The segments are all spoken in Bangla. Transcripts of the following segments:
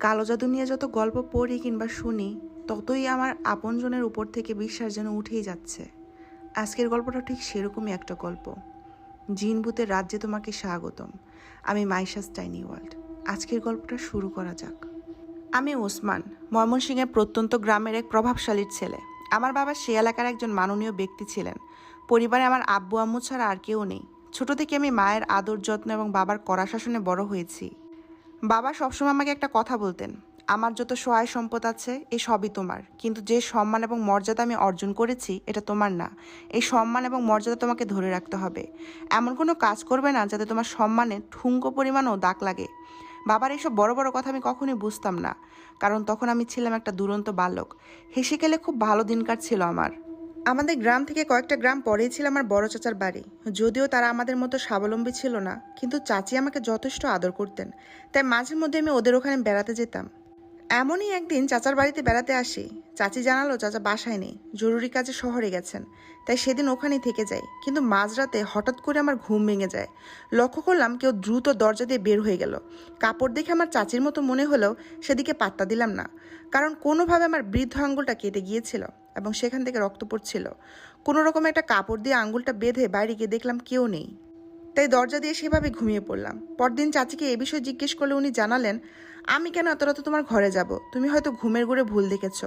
কালো জাদু নিয়ে যত গল্প পড়ি কিংবা শুনি, ততই আমার আপনজনের উপর থেকে বিশ্বাস যেন উঠেই যাচ্ছে। আজকের গল্পটা ঠিক সেরকমই একটা গল্প। জিন ভূতের রাজ্যে তোমাকে স্বাগতম। আমি মাইশাস টাইনি ওয়ার্ল্ড। আজকের গল্পটা শুরু করা যাক। আমি ওসমান, ময়মনসিংহের প্রত্যন্ত গ্রামের এক প্রভাবশালীর ছেলে। আমার বাবা সে এলাকার একজন মাননীয় ব্যক্তি ছিলেন। পরিবারে আমার আব্বু আম্মু ছাড়া আর কেউ নেই। ছোট থেকে আমি মায়ের আদর যত্ন এবং বাবার কড়া শাসনে বড় হয়েছি। বাবা সবসময় আমাকে একটা কথা বলতেন, আমার যত সহায় সম্পদ আছে এই সবই তোমার, কিন্তু যে সম্মান এবং মর্যাদা আমি অর্জন করেছি এটা তোমার না। এই সম্মান এবং মর্যাদা তোমাকে ধরে রাখতে হবে। এমন কোনো কাজ করবে না যাতে তোমার সম্মানে ঠুনকো পরিমাণও দাগ লাগে। বাবার এইসব বড় বড় কথা আমি কখনোই বুঝতাম না, কারণ তখন আমি ছিলাম একটা দুরন্ত বালক। হেসে খেলে খুব ভালো দিন কাটছিল আমার। আমাদের গ্রাম থেকে কয়েকটা গ্রাম পরেই ছিল আমার বড় চাচার বাড়ি। যদিও তারা আমাদের মতো স্বাবলম্বী ছিল না, কিন্তু চাচি আমাকে যথেষ্ট আদর করতেন। তাই মাঝে মধ্যে আমি ওদের ওখানে বেড়াতে যেতাম। এমনই একদিন চাচার বাড়িতে বেড়াতে আসি। চাচি জানালো চাচা বাসায় নেই, জরুরি কাজে শহরে গেছেন। তাই সেদিন ওখানেই থেকে যাই। কিন্তু মাঝরাতে হঠাৎ করে আমার ঘুম ভেঙে যায়। লক্ষ্য করলাম কেউ দ্রুত দরজা দিয়ে বের হয়ে গেল। কাপড় দেখে আমার চাচির মতো মনে হলেও সেদিকে পাত্তা দিলাম না, কারণ কোনোভাবে আমার বৃদ্ধ আঙ্গুলটা কেটে গিয়েছিল এবং সেখান থেকে রক্ত পড়ছিল। কোনো রকম একটা কাপড় দিয়ে আঙ্গুলটা বেঁধে বাইরে গিয়ে দেখলাম কেউ নেই। তাই দরজা দিয়ে সেভাবে ঘুমিয়ে পড়লাম। পরদিন চাচিকে এ বিষয়ে জিজ্ঞেস করলে উনি জানালেন, আমি কেন এত রাতে তোমার ঘরে যাব? তুমি হয়তো ঘুমের ঘুরে ভুল দেখেছ,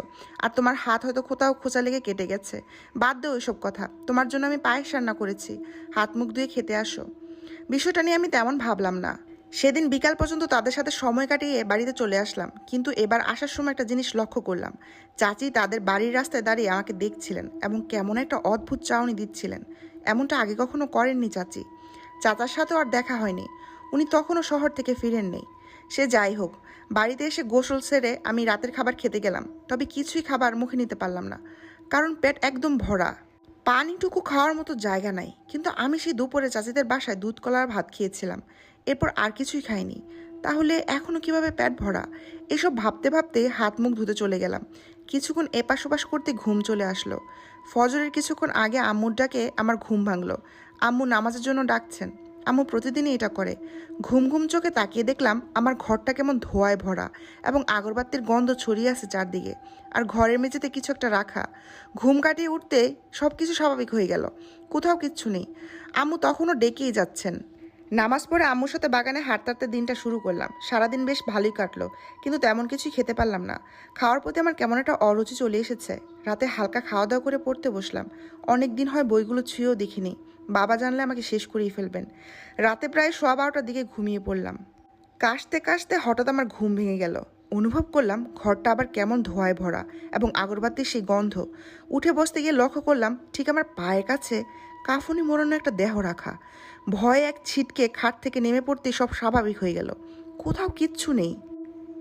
আর তোমার হাত হয়তো কোথাও খোঁচা লেগে কেটে গেছে। বাদ দেও ওইসব কথা, তোমার জন্য আমি পায়েস রান্না করেছি, হাত মুখ ধুয়ে খেতে আসো। বিষয়টা নিয়ে আমি তেমন ভাবলাম না। সেদিন বিকাল পর্যন্ত তাদের সাথে সময় কাটিয়ে বাড়িতে চলে আসলাম। কিন্তু এবার আসার সময় একটা জিনিস লক্ষ্য করলাম। চাচি তাদের বাড়ির রাস্তায় দাঁড়িয়ে আমাকে দেখছিলেন এবং কেমন একটা অদ্ভুত চাউনি দিচ্ছিলেন। এমনটা আগে কখনো করেননি চাচি। চাচার সাথেও আর দেখা হয়নি, উনি তখনও শহর থেকে ফিরেননি। সে যাই হোক, বাড়িতে এসে গোসল সেরে আমি রাতের খাবার খেতে গেলাম। তবে কিছুই খাবার মুখে নিতে পারলাম না, কারণ পেট একদম ভরা। পানিটুকু খাওয়ার মতো জায়গা নাই। কিন্তু আমি সেই দুপুরে চাচিদের বাসায় দুধ কলার ভাত খেয়েছিলাম, এরপর আর কিছুই খাইনি। তাহলে এখনও কিভাবে পেট ভরা? এসব ভাবতে ভাবতে হাত মুখ ধুতে চলে গেলাম। কিছুক্ষণ এপাশ ওপাশ করতে ঘুম চলে আসলো। ফজরের কিছুক্ষণ আগে আম্মুর ডাকে আমার ঘুম ভাঙলো। আম্মু নামাজের জন্য ডাকছেন। আম্মু প্রতিদিনই এটা করে। ঘুম ঘুম চোখে তাকিয়ে দেখলাম আমার ঘরটা কেমন ধোঁয়ায় ভরা এবং আগরবাতির গন্ধ ছড়িয়ে আছে চারদিকে। আর ঘরের মেঝেতে কিছু একটা রাখা। ঘুম কাটিয়ে উঠতে সব কিছু স্বাভাবিক হয়ে গেল, কোথাও কিচ্ছু নেই। আম্মু তখনও ডেকেই যাচ্ছেন। নামাজ পড়ে আম্মুর সাথে বাগানে হাঁটতে হাঁটতে দিনটা শুরু করলাম। সারাদিন বেশ ভালোই কাটলো, কিন্তু তেমন কিছুই খেতে পারলাম না। খাওয়ার প্রতি আমার কেমন একটা অরুচি চলে এসেছে। রাতে হালকা খাওয়া দাওয়া করে পড়তে বসলাম। অনেক দিন হয় বইগুলো ছুঁয়েও দেখিনি। বাবা জানলে আমাকে শেষ করেই ফেলবেন। রাতে প্রায় 12:15টার দিকে ঘুমিয়ে পড়লাম। কাশতে কাশতে হঠাৎ আমার ঘুম ভেঙে গেল। অনুভব করলাম ঘরটা আবার কেমন ধোঁয়ায় ভরা এবং আগরবাতির সেই গন্ধ। উঠে বসতে গিয়ে লক্ষ্য করলাম ঠিক আমার পায়ের কাছে কাফনি মোড়ানো একটা দেহ রাখা। ভয়ে এক ছিটকে খাট থেকে নেমে পড়তে সব স্বাভাবিক হয়ে গেল। কোথাও কিচ্ছু নেই।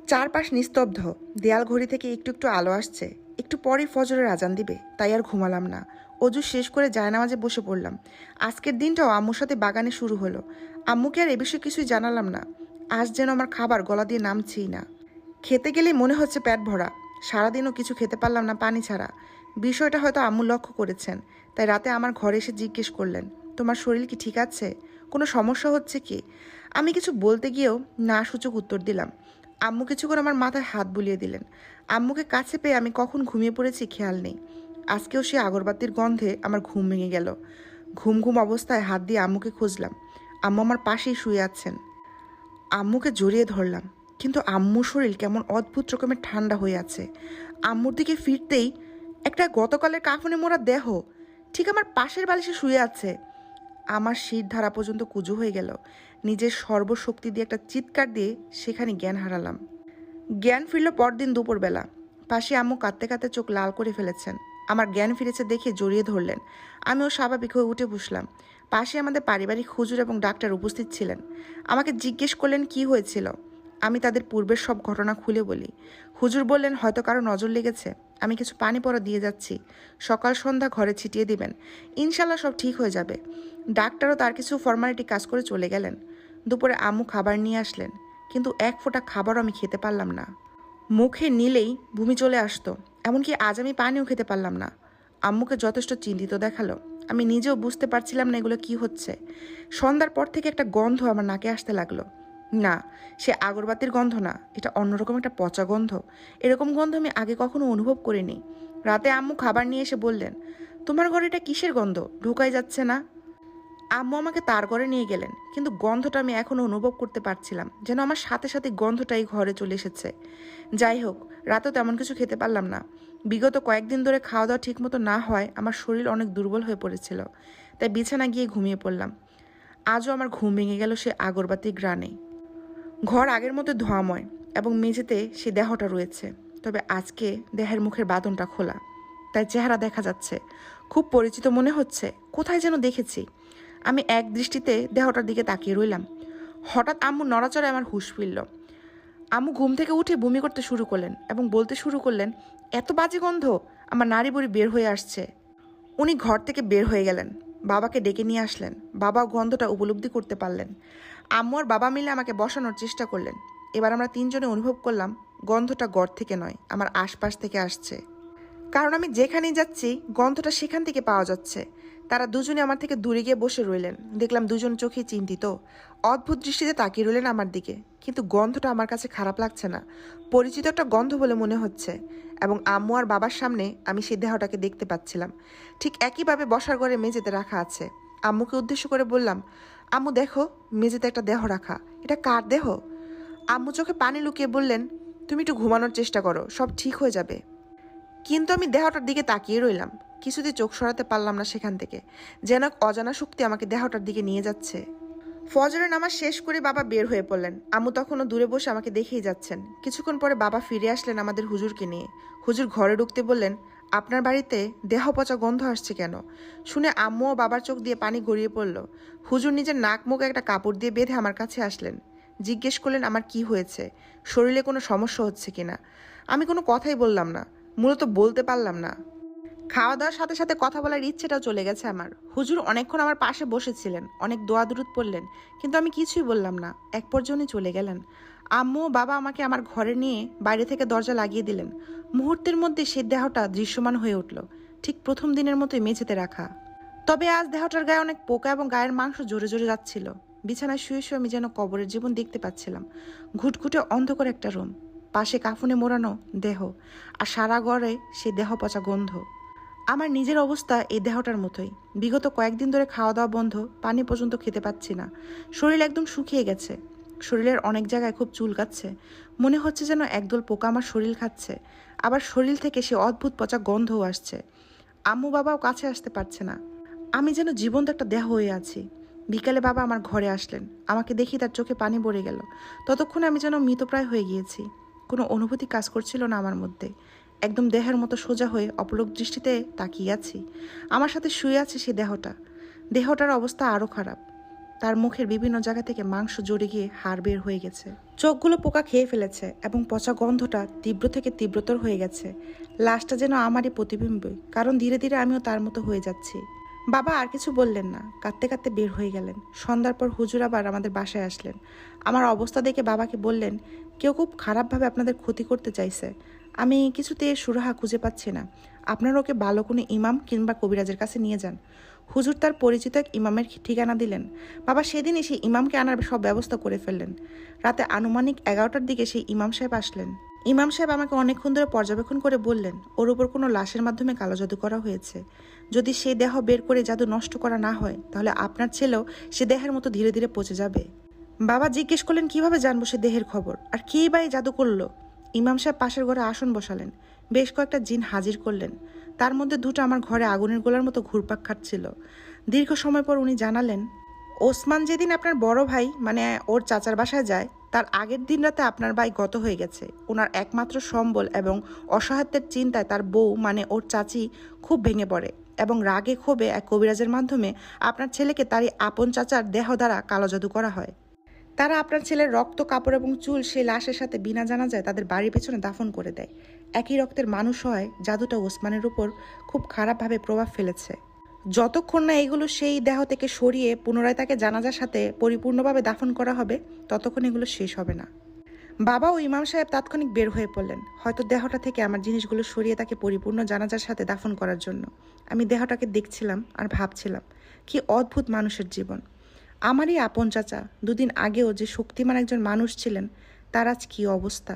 চারপাশ নিস্তব্ধ। দেয়াল ঘড়ি থেকে একটু একটু আলো আসছে। একটু পরই ফজরের আজান দিবে, তাই আর ঘুমালাম না। অজু শেষ করে জায়নামাজে বসে পড়লাম। আজকের দিনটাও আম্মুর সাথে বাগানে শুরু হলো। আম্মুকে আর এ বিষয়ে কিছুই জানালাম না। আজ যেন আমার খাবার গলা দিয়ে নামছেই না। খেতে গেলেই মনে হচ্ছে পেট ভরা। সারাদিনও কিছু খেতে পারলাম না পানি ছাড়া। বিষয়টা হয়তো আম্মু লক্ষ্য করেছেন, তাই রাতে আমার ঘরে এসে জিজ্ঞেস করলেন, তোমার শরীর কি ঠিক আছে? কোনো সমস্যা হচ্ছে কি? আমি কিছু বলতে গিয়েও না সূচক উত্তর দিলাম। আম্মু কিছুক্ষণ আমার মাথায় হাত বুলিয়ে দিলেন। আম্মুকে কাছে পেয়ে আমি কখন ঘুমিয়ে পড়েছি খেয়াল নেই। আজকেও সে আগরবাতির গন্ধে আমার ঘুম ভেঙে গেল। ঘুম ঘুম অবস্থায় হাত দিয়ে আম্মুকে খুঁজলাম। আম্মু আমার পাশেই শুয়ে আছেন। আম্মুকে জড়িয়ে ধরলাম, কিন্তু আম্মুর শরীর কেমন অদ্ভুত রকমের ঠান্ডা হয়ে আছে। আম্মুর দিকে ফিরতেই একটা গতকালের কাফনে মোড়া দেহ ঠিক আমার পাশের বালিশে শুয়ে আছে। আমার শির ধারা পর্যন্ত কুজো হয়ে গেল। নিজের সর্বশক্তি দিয়ে একটা চিৎকার দিয়ে সেখানে জ্ঞান হারালাম। জ্ঞান ফিরল পরদিন দুপুরবেলা। পাশে আম্মু কাঁদতে কাঁদতে চোখ লাল করে ফেলেছেন। আমার জ্ঞান ফিরেছে দেখে জড়িয়ে ধরলেন। আমিও স্বাভাবিক হয়ে উঠে বসলাম। পাশে আমাদের পারিবারিক হুজুর এবং ডাক্তার উপস্থিত ছিলেন। আমাকে জিজ্ঞেস করলেন কি হয়েছিল। আমি তাদের পূর্বের সব ঘটনা খুলে বলি। হুজুর বললেন হয়তো কারো নজর লেগেছে। আমি কিছু পানি পড়া দিয়ে যাচ্ছি, সকাল সন্ধ্যা ঘরে ছিটিয়ে দিবেন, ইনশাল্লাহ সব ঠিক হয়ে যাবে। ডাক্তারও তার কিছু ফর্মালিটি কাজ করে চলে গেলেন। দুপুরে আম্মু খাবার নিয়ে আসলেন, কিন্তু এক ফোঁটা খাবারও আমি খেতে পারলাম না। মুখে নিলেই বমি চলে আসতো। এমনকি আজ আমি পানিও খেতে পারলাম না। আম্মুকে যথেষ্ট চিন্তিত দেখালো। আমি নিজেও বুঝতে পারছিলাম না এগুলো কি হচ্ছে। সন্ধ্যার পর থেকে একটা গন্ধ আমার নাকে আসতে লাগলো। না, সে আগরবাতির গন্ধ না, এটা অন্যরকম একটা পচা গন্ধ। এরকম গন্ধ আমি আগে কখনো অনুভব করিনি। রাতে আম্মু খাবার নিয়ে এসে বললেন, তোমার ঘরে এটা কিসের গন্ধ, ঢোকাই যাচ্ছে না। আম্মু আমাকে তার ঘরে নিয়ে গেলেন, কিন্তু গন্ধটা আমি এখনো অনুভব করতে পারছিলাম, যেন আমার সাথে সাথে গন্ধটাই ঘরে চলে এসেছে। যাই হোক, রাতেও তেমন কিছু খেতে পারলাম না। বিগত কয়েকদিন ধরে খাওয়া দাওয়া ঠিকমতো না হয় আমার শরীর অনেক দুর্বল হয়ে পড়েছিল, তাই বিছানা গিয়ে ঘুমিয়ে পড়লাম। আজও আমার ঘুম ভেঙে গেল সে আগরবাতির গ্রানে। ঘর আগের মতো ধোঁয়াময় এবং মেঝেতে সে দেহটা রয়েছে, তবে আজকে দেহের মুখের বাঁধনটা খোলা, তাই চেহারা দেখা যাচ্ছে। খুব পরিচিত মনে হচ্ছে, কোথায় যেন দেখেছি। আমি এক দৃষ্টিতে দেহটার দিকে তাকিয়ে রইলাম। হঠাৎ আম্মু নড়াচড়ায় আমার হুঁশ ফিরল। আম্মু ঘুম থেকে উঠে বমি করতে শুরু করলেন এবং বলতে শুরু করলেন, এত বাজে গন্ধ, আমার নাড়ি বুড়ি বের হয়ে আসছে। উনি ঘর থেকে বের হয়ে গেলেন, বাবাকে ডেকে নিয়ে আসলেন। বাবাও গন্ধটা উপলব্ধি করতে পারলেন। আম্মু আর বাবা মিলে আমাকে বসানোর চেষ্টা করলেন। এবার আমরা তিনজনে অনুভব করলাম গন্ধটা ঘর থেকে নয়, আমার আশপাশ থেকে আসছে। কারণ আমি যেখানেই যাচ্ছি গন্ধটা সেখান থেকে পাওয়া যাচ্ছে। তারা দুজনে আমার থেকে দূরে গিয়ে বসে রইলেন। দেখলাম দুজন চোখে চিন্তিত, অদ্ভুত দৃষ্টিতে তাকিয়ে রইলেন আমার দিকে। কিন্তু গন্ধটা আমার কাছে খারাপ লাগছে না, পরিচিত একটা গন্ধ বলে মনে হচ্ছে। এবং আম্মু আর বাবার সামনে আমি সেই দেহটাকে দেখতে পাচ্ছিলাম, ঠিক একইভাবে বসার ঘরে মেঝেতে রাখা আছে। আম্মুকে উদ্দেশ্য করে বললাম, আম্মু দেখো, মেঝেতে একটা দেহ রাখা, এটা কার দেহ? আম্মু চোখে পানি লুকিয়ে বললেন, তুমি একটু ঘুমানোর চেষ্টা করো, সব ঠিক হয়ে যাবে। কিন্তু আমি দেহটার দিকে তাকিয়ে রইলাম, কিছুতেই চোখ সরাতে পারলাম না সেখান থেকে। যেন এক অজানা শক্তি আমাকে দেহটার দিকে নিয়ে যাচ্ছে। ফজরের নামাজ শেষ করে বাবা বের হয়ে পড়লেন। আম্মু তখনও দূরে বসে আমাকে দেখেই যাচ্ছেন। কিছুক্ষণ পরে বাবা ফিরে আসলেন আমাদের হুজুরকে নিয়ে। হুজুর ঘরে ঢুকতে বললেন, আপনার বাড়িতে দেহ পচা গন্ধ আসছে কেন? শুনে আম্মু ও বাবার চোখ দিয়ে পানি গড়িয়ে পড়ল। হুজুর নিজের নাক মুখ একটা কাপড় দিয়ে বেঁধে আমার কাছে আসলেন। জিজ্ঞেস করলেন আমার কি হয়েছে, শরীরে কোনো সমস্যা হচ্ছে কিনা। আমি কোনো কথাই বললাম না, মূলত বলতে পারলাম না। খাওয়া দাওয়ার সাথে সাথে কথা বলার ইচ্ছেটাও চলে গেছে আমার। হুজুর অনেকক্ষণ আমার পাশে বসেছিলেন, অনেক দোয়া দুরুদ পড়লেন, কিন্তু আমি কিছুই বললাম না। এক পর্যায়ে চলে গেলেন। আম্মু ও বাবা আমাকে আমার ঘরে নিয়ে বাইরে থেকে দরজা লাগিয়ে দিলেন। মুহূর্তের মধ্যে সে দেহটা দৃশ্যমান হয়ে উঠল, ঠিক প্রথম দিনের মতোই মেঝেতে রাখা। তবে আজ দেহটার গায়ে অনেক পোকা এবং গায়ের মাংস জোরে জোরে যাচ্ছিল। বিছানায় শুয়ে শুয়ে আমি যেন কবরের জীবন দেখতে পাচ্ছিলাম। ঘুটঘুটে অন্ধকার একটা রুম, পাশে কাফনে মোড়ানো দেহ, আর সারা ঘরে সে দেহ পচা গন্ধ। আমার নিজের অবস্থা এই দেহটার মতোই। বিগত কয়েকদিন ধরে খাওয়া দাওয়া বন্ধ, পানি পর্যন্ত খেতে পাচ্ছি না। শরীর একদম শুকিয়ে গেছে, শরীরের অনেক জায়গায় খুব চুলকাচ্ছে। মনে হচ্ছে যেন একদল পোকা আমার শরীর খাচ্ছে। আবার শরীর থেকে সে অদ্ভুত পচা গন্ধও আসছে। আম্মু বাবাও কাছে আসতে পারছে না। আমি যেন জীবন্ত একটা দেহ হয়ে আছি। বিকালে বাবা আমার ঘরে আসলেন, আমাকে দেখি তার চোখে পানি ভরে গেল। ততক্ষণে আমি যেন মৃতপ্রায় হয়ে গিয়েছি। কোনো অনুভূতি কাজ করছিল না আমার মধ্যে। একদম দেহের মতো সোজা হয়ে অপলক দৃষ্টিতে তাকিয়ে আছি। আমার সাথে শুয়ে আছে সেই দেহটা। দেহটার অবস্থা আরও খারাপ। তার মুখের বিভিন্ন জায়গা থেকে মাংস জড়ে গিয়ে হাড় বের হয়ে গেছে। চোখগুলো পোকা খেয়ে ফেলেছে এবং পচা গন্ধটা তীব্র থেকে তীব্রতর হয়ে গেছে। লাশটা যেন আমারই প্রতিবিম্ব, কারণ ধীরে ধীরে আমিও তার মতো হয়ে যাচ্ছি। বাবা আর কিছু বললেন না, কাঁদতে কাঁদতে বের হয়ে গেলেন। সন্ধ্যার পর হুজুর আবার আমাদের বাসায় আসলেন। আমার অবস্থা দেখে বাবাকে বললেন, কেউ খুব খারাপভাবে আপনাদের ক্ষতি করতে চাইছে। আমি কিছুতে সুরাহা খুঁজে পাচ্ছি না। আপনারা ওকে ভালো কোনো ইমাম কিংবা কবিরাজের কাছে নিয়ে যান। হুজুর তার পরিচিত এক ইমামের ঠিকানা দিলেন। বাবা সেদিনই সেই ইমামকে আনার সব ব্যবস্থা করে ফেললেন। রাতে আনুমানিক 11টার দিকে সেই ইমাম সাহেব আসলেন। ইমাম সাহেব আমাকে অনেকক্ষণ ধরে পর্যবেক্ষণ করে বললেন, ওর উপর কোনো লাশের মাধ্যমে কালো জাদু করা হয়েছে। যদি সেই দেহ বের করে জাদু নষ্ট করা না হয়, তাহলে আপনার ছেলেও সে দেহের মতো ধীরে ধীরে পচে যাবে। বাবা জিজ্ঞেস করলেন, কিভাবে জানবো সে দেহের খবর, আর কেই বা এই জাদু করলো? ইমাম সাহেব পাশের ঘরে আসন বসালেন, বেশ কয়েকটা জিন হাজির করলেন। তার মধ্যে দুটো আমার ঘরে আগুনের গোলার মতো ঘুরপাক খাচ্ছিল। দীর্ঘ সময় পর উনি জানালেন, ওসমান যেদিন আপনার বড় ভাই মানে ওর চাচার বাসায় যায়, তার আগের দিন রাতে আপনার ভাই গত হয়ে গেছে। ওনার একমাত্র সম্বল এবং অসহায়ত্বের চিন্তায় তার বউ মানে ওর চাচি খুব ভেঙে পড়ে এবং রাগে ক্ষোভে এক কবিরাজের মাধ্যমে আপনার ছেলেকে তারই আপন চাচার দেহ দ্বারা কালো জাদু করা হয়। তারা আপনার ছেলের রক্ত, কাপড় এবং চুল সেই লাশের সাথে বিনা জানাজায় তাদের বাড়ির পেছনে দাফন করে দেয়। একই রক্তের মানুষ হয় জাদুটা ওসমানের উপর খুব খারাপভাবে প্রভাব ফেলেছে। যতক্ষণ না এগুলো সেই দেহ থেকে সরিয়ে পুনরায় তাকে জানাজার সাথে পরিপূর্ণভাবে দাফন করা হবে, ততক্ষণ এগুলো শেষ হবে না। বাবা ও ইমাম সাহেব তাৎক্ষণিক বের হয়ে পড়লেন, হয়তো দেহটা থেকে আমার জিনিসগুলো সরিয়ে তাকে পরিপূর্ণ জানাজার সাথে দাফন করার জন্য। আমি দেহটাকে দেখছিলাম আর ভাবছিলাম, কি অদ্ভুত মানুষের জীবন। আমারই আপন চাচা দুদিন আগেও যে শক্তিমান একজন মানুষ ছিলেন, তার আজ কী অবস্থা।